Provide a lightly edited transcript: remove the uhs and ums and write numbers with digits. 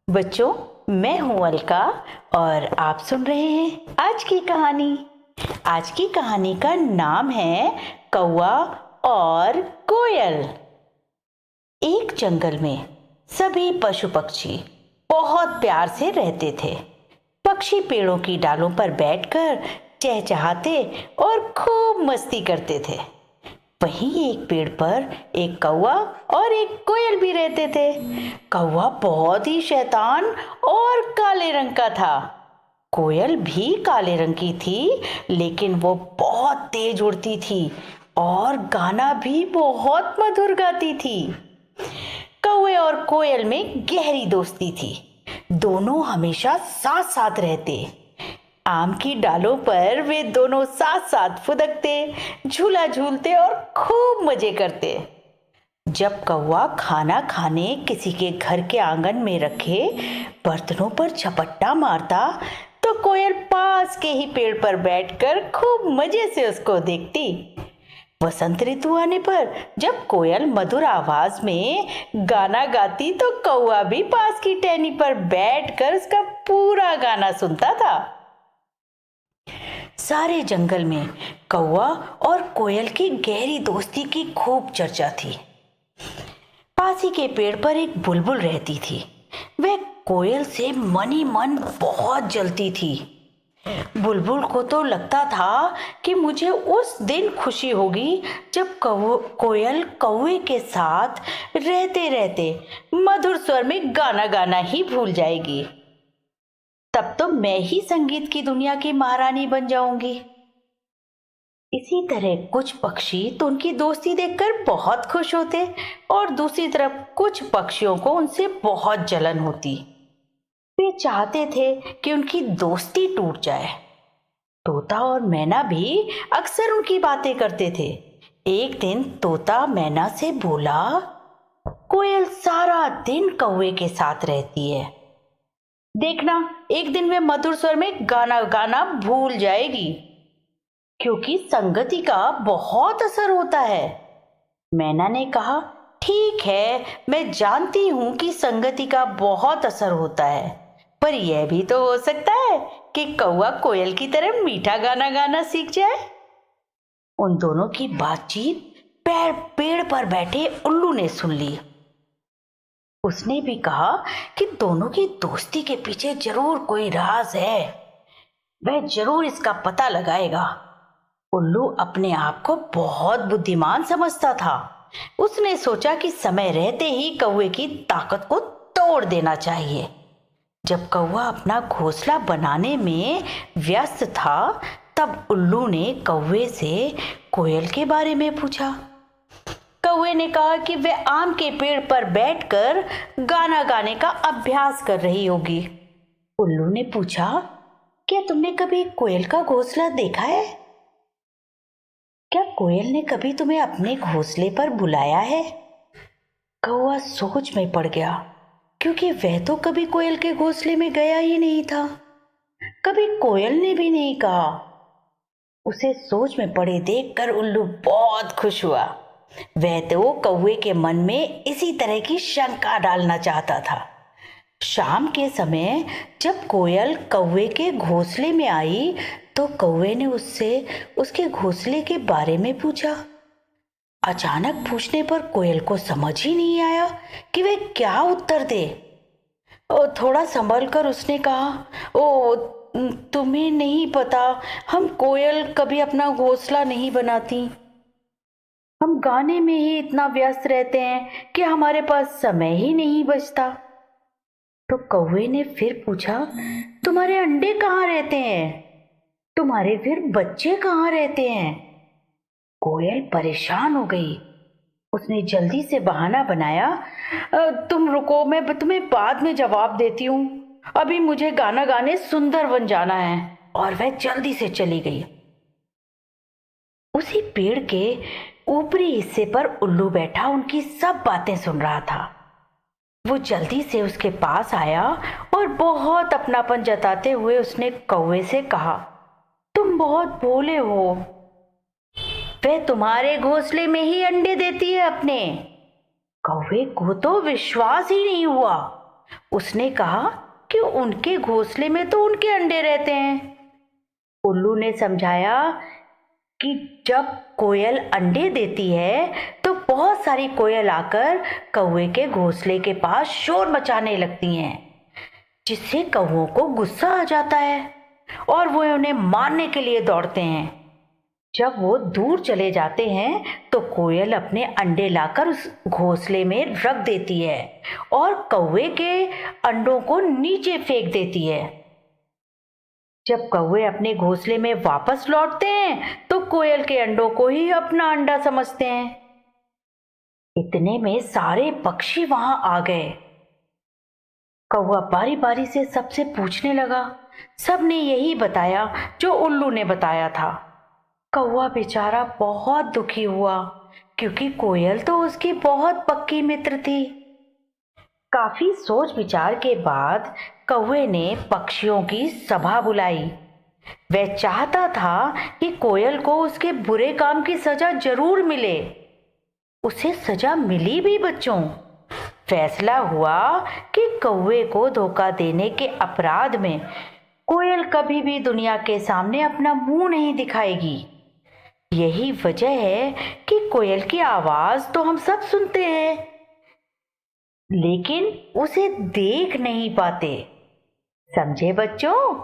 बच्चों, मैं हूं अलका और आप सुन रहे हैं आज की कहानी। आज की कहानी का नाम है कौवा और कोयल। एक जंगल में सभी पशु पक्षी बहुत प्यार से रहते थे। पक्षी पेड़ों की डालों पर बैठकर चहचहाते और खूब मस्ती करते थे। वहीं एक पेड़ पर एक कौवा और एक कोयल भी रहते थे। कौवा बहुत ही शैतान और काले रंग का था। कोयल भी काले रंग की थी, लेकिन वो बहुत तेज उड़ती थी और गाना भी बहुत मधुर गाती थी। कौवे और कोयल में गहरी दोस्ती थी। दोनों हमेशा साथ साथ रहते। आम की डालों पर वे दोनों साथ साथ फुदकते, झूला झूलते और खूब मजे करते। जब कौवा खाना खाने किसी के घर के आंगन में रखे बर्तनों पर झपट्टा मारता, तो कोयल पास के ही पेड़ पर बैठकर खूब मजे से उसको देखती। वसंत ऋतु आने पर जब कोयल मधुर आवाज में गाना गाती, तो कौवा भी पास की टहनी पर बैठकर उसका पूरा गाना सुनता था। सारे जंगल में कौवा और कोयल की गहरी दोस्ती की खूब चर्चा थी। पास ही के पेड़ पर एक बुलबुल रहती थी। वह कोयल से मन ही मन बहुत जलती थी। बुलबुल को तो लगता था कि मुझे उस दिन खुशी होगी जब कोयल कौवे के साथ रहते रहते मधुर स्वर में गाना गाना ही भूल जाएगी। तब तो मैं ही संगीत की दुनिया की महारानी बन जाऊंगी। इसी तरह कुछ पक्षी तो उनकी दोस्ती देखकर बहुत खुश होते और दूसरी तरफ कुछ पक्षियों को उनसे बहुत जलन होती। वे चाहते थे कि उनकी दोस्ती टूट जाए। तोता और मैना भी अक्सर उनकी बातें करते थे। एक दिन तोता मैना से बोला, कोयल सारा दिन कौवे के साथ रहती है। देखना, एक दिन वे मधुर स्वर में गाना गाना भूल जाएगी, क्योंकि संगति का बहुत असर होता है। मैना ने कहा, ठीक है, मैं जानती हूं कि संगति का बहुत असर होता है, पर यह भी तो हो सकता है कि कौवा कोयल की तरह मीठा गाना गाना सीख जाए। उन दोनों की बातचीत पेड़ पर बैठे उल्लू ने सुन ली। उसने भी कहा कि दोनों की दोस्ती के पीछे जरूर कोई राज है। वह जरूर इसका पता लगाएगा। उल्लू अपने आप को बहुत बुद्धिमान समझता था। उसने सोचा कि समय रहते ही कौवे की ताकत को तोड़ देना चाहिए। जब कौवा अपना घोंसला बनाने में व्यस्त था, तब उल्लू ने कौवे से कोयल के बारे में पूछा। कौवे ने कहा कि वह आम के पेड़ पर बैठकर गाना गाने का अभ्यास कर रही होगी। उल्लू ने पूछा, क्या तुमने कभी कोयल का घोंसला देखा है? क्या कोयल ने कभी तुम्हें अपने घोंसले पर बुलाया है? कौवा सोच में पड़ गया, क्योंकि वह तो कभी कोयल के घोंसले में गया ही नहीं था। कभी कोयल ने भी नहीं कहा। उसे सोच में पड़े देखकर उल्लू बहुत खुश हुआ। वह तो कौवे के मन में इसी तरह की शंका डालना चाहता था। शाम के समय जब कोयल कौवे के घोंसले में आई, तो कौवे ने उससे उसके घोंसले के बारे में पूछा। अचानक पूछने पर कोयल को समझ ही नहीं आया कि वह क्या उत्तर दे। थोड़ा संभल कर उसने कहा, ओ, तुम्हें नहीं पता, हम कोयल कभी अपना घोंसला नहीं बनाती। हम गाने में ही इतना व्यस्त रहते हैं कि हमारे पास समय ही नहीं बचता। तो कौवे ने फिर पूछा, तुम्हारे अंडे कहाँ रहते हैं? तुम्हारे फिर बच्चे कहाँ रहते हैं? कोयल परेशान हो गई। उसने जल्दी से बहाना बनाया, तुम रुको, मैं तुम्हें बाद में जवाब देती हूँ। अभी मुझे गाना गाने सुंदरवन जाना है। और वह जल्दी से चली गई। उसी पेड़ के ऊपरी हिस्से पर उल्लू बैठा उनकी सब बातें सुन रहा था। वो जल्दी से उसके पास आया और बहुत अपनापन जताते हुए उसने कौवे से कहा, तुम बहुत भोले हो। वह तुम्हारे घोंसले में ही अंडे देती है अपने। कौवे को तो विश्वास ही नहीं हुआ। उसने कहा कि उनके घोंसले में तो उनके अंडे रहते हैं। उल्लू ने समझाया कि जब कोयल अंडे देती है तो बहुत सारी कोयल आकर कौवे के घोंसले के पास शोर मचाने लगती हैं, जिससे कौवों को गुस्सा आ जाता है और वो उन्हें मारने के लिए दौड़ते हैं। जब वो दूर चले जाते हैं तो कोयल अपने अंडे लाकर उस घोंसले में रख देती है और कौवे के अंडों को नीचे फेंक देती है। जब कौवे अपने घोंसले में वापस लौटते हैं तो कोयल के अंडों को ही अपना अंडा समझते हैं। इतने में सारे पक्षी वहां आ गए। कौवा बारी बारी से सबसे पूछने लगा। सबने यही बताया जो उल्लू ने बताया था। कौवा बेचारा बहुत दुखी हुआ, क्योंकि कोयल तो उसकी बहुत पक्की मित्र थी। काफी सोच विचार के बाद कौवे ने पक्षियों की सभा बुलाई। वह चाहता था कि कोयल को उसके बुरे काम की सजा जरूर मिले। उसे सजा मिली भी बच्चों। फैसला हुआ कि कौवे को धोखा देने के अपराध में कोयल कभी भी दुनिया के सामने अपना मुंह नहीं दिखाएगी। यही वजह है कि कोयल की आवाज तो हम सब सुनते हैं, लेकिन उसे देख नहीं पाते। समझे बच्चों?